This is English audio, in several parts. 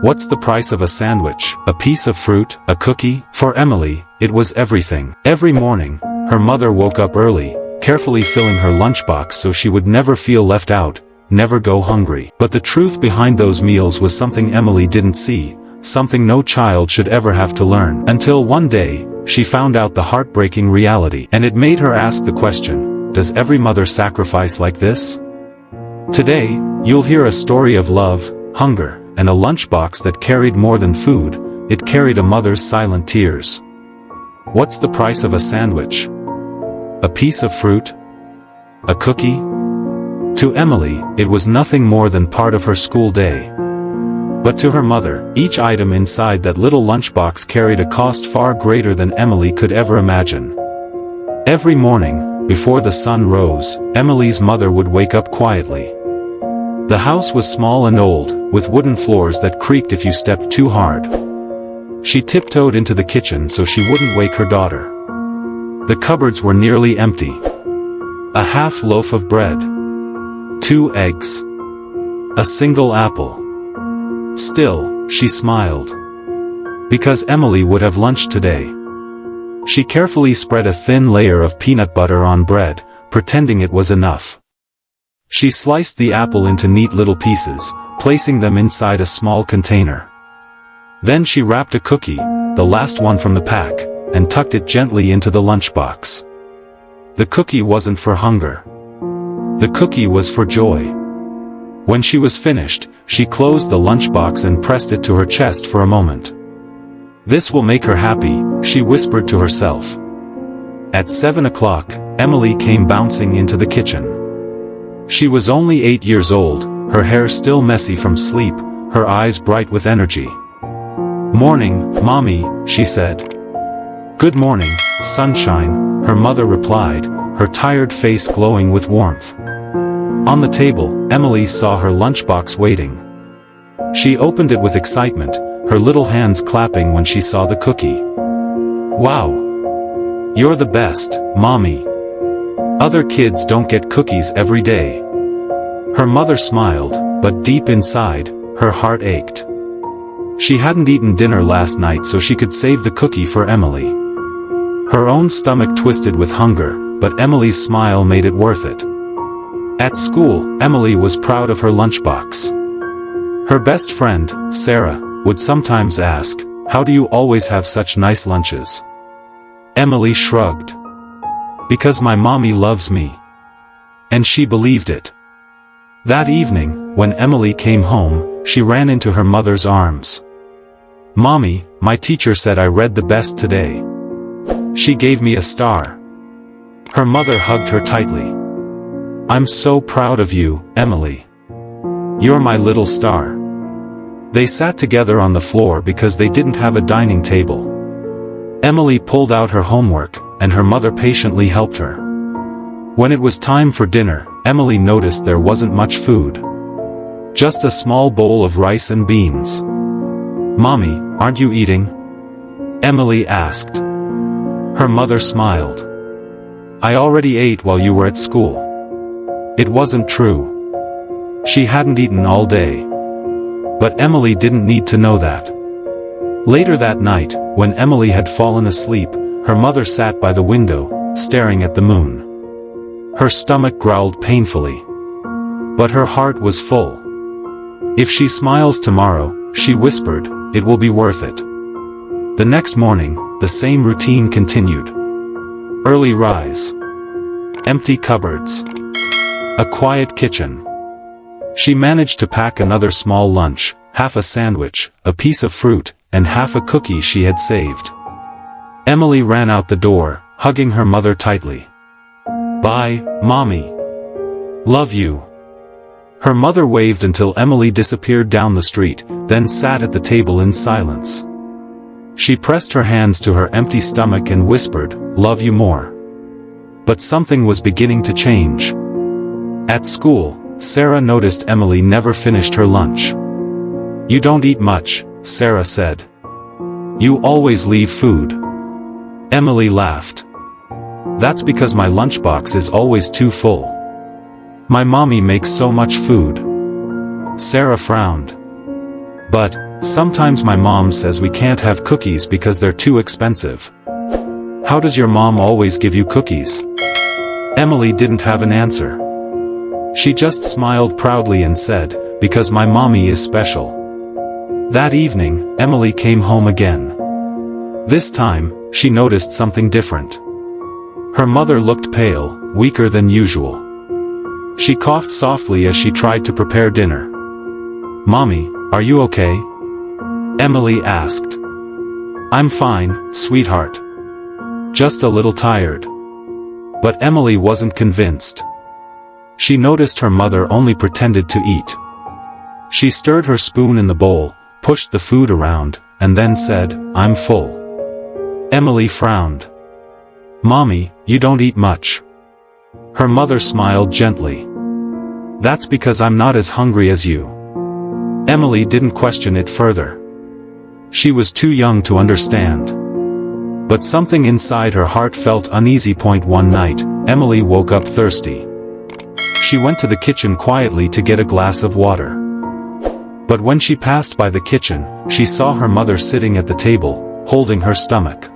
What's the price of a sandwich? A piece of fruit? A cookie? For Emily, it was everything. Every morning, her mother woke up early, carefully filling her lunchbox so she would never feel left out, never go hungry. But the truth behind those meals was something Emily didn't see, something no child should ever have to learn. Until one day, she found out the heartbreaking reality. And it made her ask the question, does every mother sacrifice like this? Today, you'll hear a story of love, hunger, and a lunchbox that carried more than food, it carried a mother's silent tears. What's the price of a sandwich? A piece of fruit? A cookie? To Emily, it was nothing more than part of her school day. But to her mother, each item inside that little lunchbox carried a cost far greater than Emily could ever imagine. Every morning, before the sun rose, Emily's mother would wake up quietly. The house was small and old, with wooden floors that creaked if you stepped too hard. She tiptoed into the kitchen so she wouldn't wake her daughter. The cupboards were nearly empty. A half loaf of bread. 2 eggs. A single apple. Still, she smiled. Because Emily would have lunch today. She carefully spread a thin layer of peanut butter on bread, pretending it was enough. She sliced the apple into neat little pieces, placing them inside a small container. Then she wrapped a cookie, the last one from the pack, and tucked it gently into the lunchbox. The cookie wasn't for hunger. The cookie was for joy. When she was finished, she closed the lunchbox and pressed it to her chest for a moment. This will make her happy, she whispered to herself. At 7 o'clock, Emily came bouncing into the kitchen. She was only 8 years old, her hair still messy from sleep, her eyes bright with energy. "Morning, Mommy," she said. "Good morning, sunshine," her mother replied, her tired face glowing with warmth. On the table, Emily saw her lunchbox waiting. She opened it with excitement, her little hands clapping when she saw the cookie. "Wow! You're the best, Mommy. Other kids don't get cookies every day." Her mother smiled, but deep inside, her heart ached. She hadn't eaten dinner last night so she could save the cookie for Emily. Her own stomach twisted with hunger, but Emily's smile made it worth it. At school, Emily was proud of her lunchbox. Her best friend, Sarah, would sometimes ask, "How do you always have such nice lunches?" Emily shrugged. "Because my mommy loves me." And she believed it. That evening, when Emily came home, she ran into her mother's arms. "Mommy, my teacher said I read the best today. She gave me a star." Her mother hugged her tightly. "I'm so proud of you, Emily. You're my little star." They sat together on the floor because they didn't have a dining table. Emily pulled out her homework, and her mother patiently helped her. When it was time for dinner, Emily noticed there wasn't much food. Just a small bowl of rice and beans. "Mommy, aren't you eating?" Emily asked. Her mother smiled. "I already ate while you were at school." It wasn't true. She hadn't eaten all day. But Emily didn't need to know that. Later that night, when Emily had fallen asleep, her mother sat by the window, staring at the moon. Her stomach growled painfully. But her heart was full. "If she smiles tomorrow," she whispered, "it will be worth it." The next morning, the same routine continued. Early rise. Empty cupboards. A quiet kitchen. She managed to pack another small lunch, half a sandwich, a piece of fruit, and half a cookie she had saved. Emily ran out the door, hugging her mother tightly. "Bye, Mommy. Love you." Her mother waved until Emily disappeared down the street, then sat at the table in silence. She pressed her hands to her empty stomach and whispered, "Love you more." But something was beginning to change. At school, Sarah noticed Emily never finished her lunch. "You don't eat much," Sarah said. "You always leave food." Emily laughed. "That's because my lunchbox is always too full. My mommy makes so much food." Sarah frowned. "But," Sometimes my mom says we can't have cookies because they're too expensive. How does your mom always give you cookies? Emily didn't have an answer. She just smiled proudly and said, because my mommy is special. That evening, Emily came home again. This time, she noticed something different. Her mother looked pale, weaker than usual. She coughed softly as she tried to prepare dinner. "Mommy, are you okay?" Emily asked. "I'm fine, sweetheart. Just a little tired." But Emily wasn't convinced. She noticed her mother only pretended to eat. She stirred her spoon in the bowl, pushed the food around, and then said, "I'm full." Emily frowned. "Mommy, you don't eat much." Her mother smiled gently. "That's because I'm not as hungry as you." Emily didn't question it further. She was too young to understand. But something inside her heart felt uneasy. One night, Emily woke up thirsty. She went to the kitchen quietly to get a glass of water. But when she passed by the kitchen, she saw her mother sitting at the table, holding her stomach.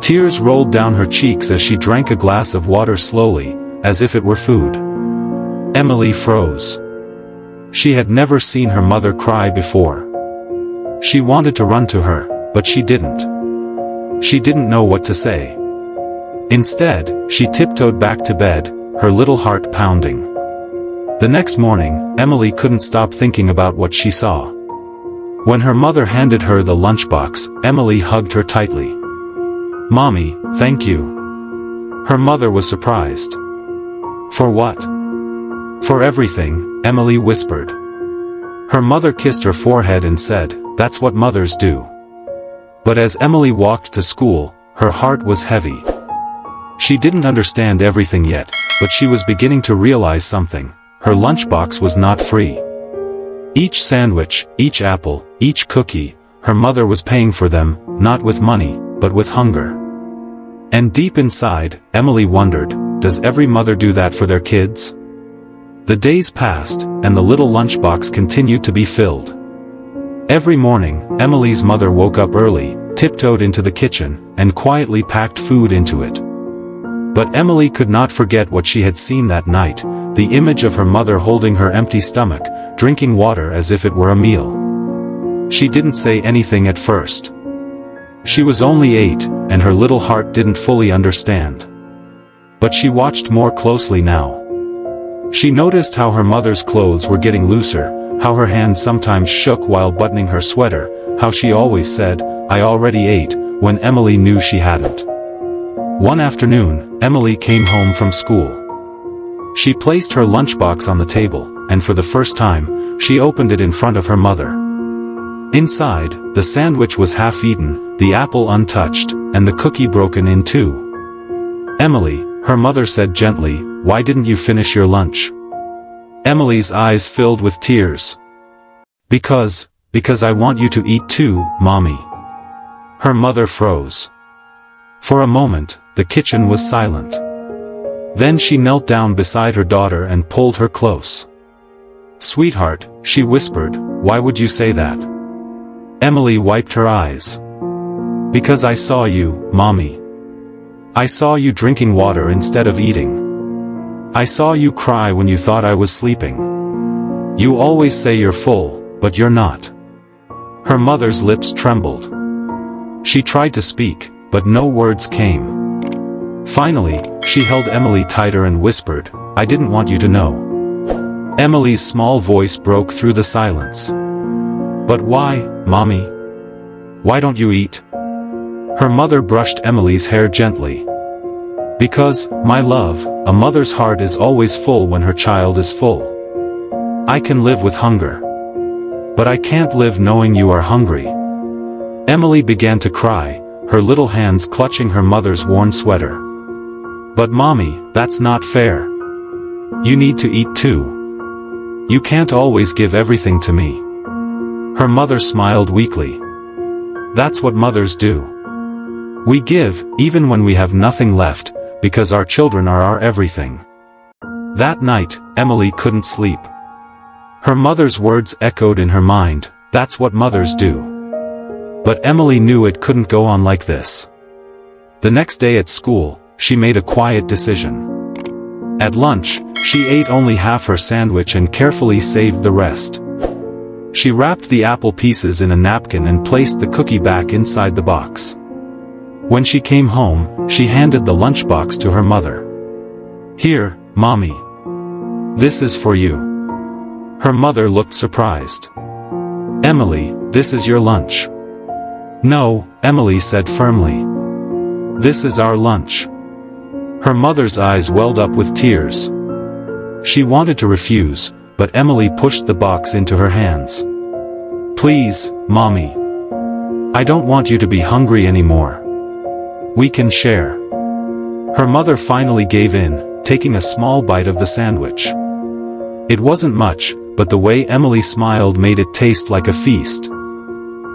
Tears rolled down her cheeks as she drank a glass of water slowly, as if it were food. Emily froze. She had never seen her mother cry before. She wanted to run to her, but she didn't. She didn't know what to say. Instead, she tiptoed back to bed, her little heart pounding. The next morning, Emily couldn't stop thinking about what she saw. When her mother handed her the lunchbox, Emily hugged her tightly. "Mommy, thank you." Her mother was surprised. "For what?" "For everything," Emily whispered. Her mother kissed her forehead and said, "That's what mothers do." But as Emily walked to school, her heart was heavy. She didn't understand everything yet, but she was beginning to realize something. Her lunchbox was not free. Each sandwich, each apple, each cookie, her mother was paying for them, not with money, but with hunger. And deep inside, Emily wondered, does every mother do that for their kids? The days passed, and the little lunchbox continued to be filled. Every morning, Emily's mother woke up early, tiptoed into the kitchen, and quietly packed food into it. But Emily could not forget what she had seen that night, the image of her mother holding her empty stomach, drinking water as if it were a meal. She didn't say anything at first. She was only 8, and her little heart didn't fully understand. But she watched more closely now. She noticed how her mother's clothes were getting looser, how her hands sometimes shook while buttoning her sweater, how she always said, "I already ate," when Emily knew she hadn't. One afternoon, Emily came home from school. She placed her lunchbox on the table, and for the first time, she opened it in front of her mother. Inside, the sandwich was half-eaten, the apple untouched, and the cookie broken in two. "Emily," her mother said gently, "why didn't you finish your lunch?" Emily's eyes filled with tears. Because I want you to eat too, Mommy." Her mother froze. For a moment, the kitchen was silent. Then she knelt down beside her daughter and pulled her close. "Sweetheart," she whispered, "why would you say that?" Emily wiped her eyes. "Because I saw you, Mommy. I saw you drinking water instead of eating. I saw you cry when you thought I was sleeping. You always say you're full, but you're not." Her mother's lips trembled. She tried to speak, but no words came. Finally, she held Emily tighter and whispered, "I didn't want you to know." Emily's small voice broke through the silence. "But why, Mommy? Why don't you eat?" Her mother brushed Emily's hair gently. "Because, my love, a mother's heart is always full when her child is full. I can live with hunger. But I can't live knowing you are hungry." Emily began to cry, her little hands clutching her mother's worn sweater. "But Mommy, that's not fair. You need to eat too. You can't always give everything to me." Her mother smiled weakly. "That's what mothers do. We give, even when we have nothing left, because our children are our everything." That night, Emily couldn't sleep. Her mother's words echoed in her mind, That's what mothers do. But Emily knew it couldn't go on like this. The next day at school, she made a quiet decision. At lunch, she ate only half her sandwich and carefully saved the rest. She wrapped the apple pieces in a napkin and placed the cookie back inside the box. When she came home, she handed the lunchbox to her mother. "Here, Mommy. This is for you." Her mother looked surprised. "Emily, this is your lunch." "No," Emily said firmly. "This is our lunch." Her mother's eyes welled up with tears. She wanted to refuse, but Emily pushed the box into her hands. "Please, Mommy. I don't want you to be hungry anymore. We can share." Her mother finally gave in, taking a small bite of the sandwich. It wasn't much, but the way Emily smiled made it taste like a feast.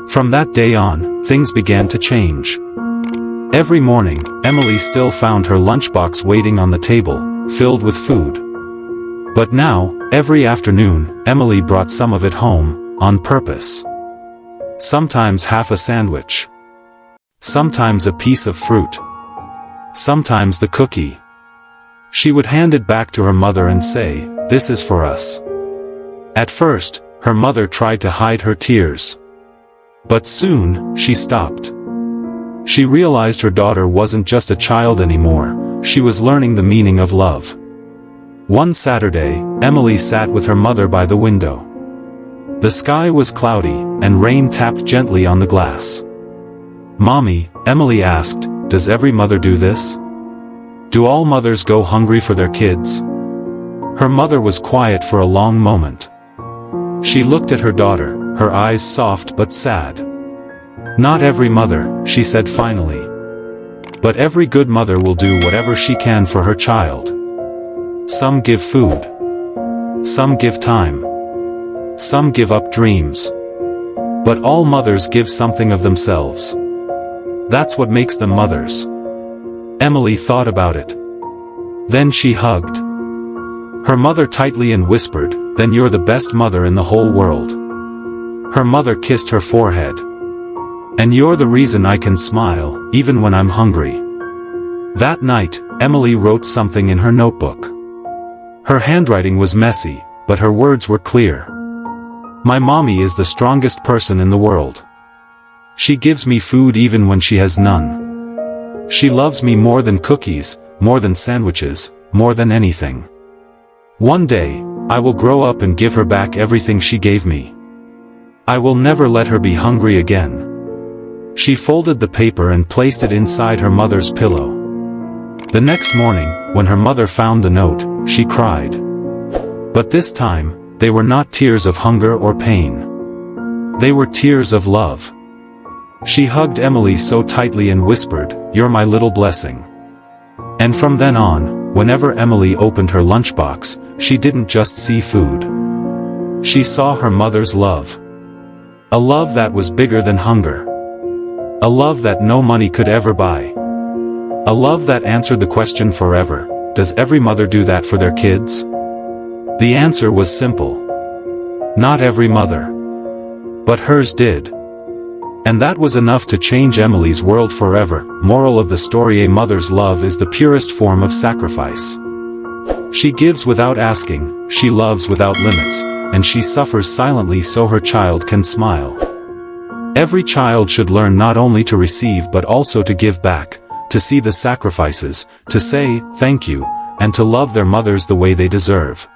From that day on, things began to change. Every morning, Emily still found her lunchbox waiting on the table, filled with food. But now, every afternoon, Emily brought some of it home, on purpose. Sometimes half a sandwich. Sometimes a piece of fruit. Sometimes the cookie. She would hand it back to her mother and say, "This is for us." At first, her mother tried to hide her tears. But soon, she stopped. She realized her daughter wasn't just a child anymore, she was learning the meaning of love. One Saturday, Emily sat with her mother by the window. The sky was cloudy, and rain tapped gently on the glass. "Mommy," Emily asked, "does every mother do this? Do all mothers go hungry for their kids?" Her mother was quiet for a long moment. She looked at her daughter, her eyes soft but sad. "Not every mother," she said finally. "But every good mother will do whatever she can for her child. Some give food. Some give time. Some give up dreams. But all mothers give something of themselves. That's what makes them mothers." Emily thought about it. Then she hugged her mother tightly and whispered, "Then you're the best mother in the whole world." Her mother kissed her forehead. "And you're the reason I can smile, even when I'm hungry." That night, Emily wrote something in her notebook. Her handwriting was messy, but her words were clear. "My mommy is the strongest person in the world. She gives me food even when she has none. She loves me more than cookies, more than sandwiches, more than anything. One day, I will grow up and give her back everything she gave me. I will never let her be hungry again." She folded the paper and placed it inside her mother's pillow. The next morning, when her mother found the note, she cried. But this time, they were not tears of hunger or pain. They were tears of love. She hugged Emily so tightly and whispered, "You're my little blessing." And from then on, whenever Emily opened her lunchbox, she didn't just see food. She saw her mother's love. A love that was bigger than hunger. A love that no money could ever buy. A love that answered the question forever, does every mother do that for their kids? The answer was simple. Not every mother. But hers did. And that was enough to change Emily's world forever. Moral of the story: a mother's love is the purest form of sacrifice. She gives without asking, she loves without limits, and she suffers silently so her child can smile. Every child should learn not only to receive but also to give back, to see the sacrifices, to say, thank you, and to love their mothers the way they deserve.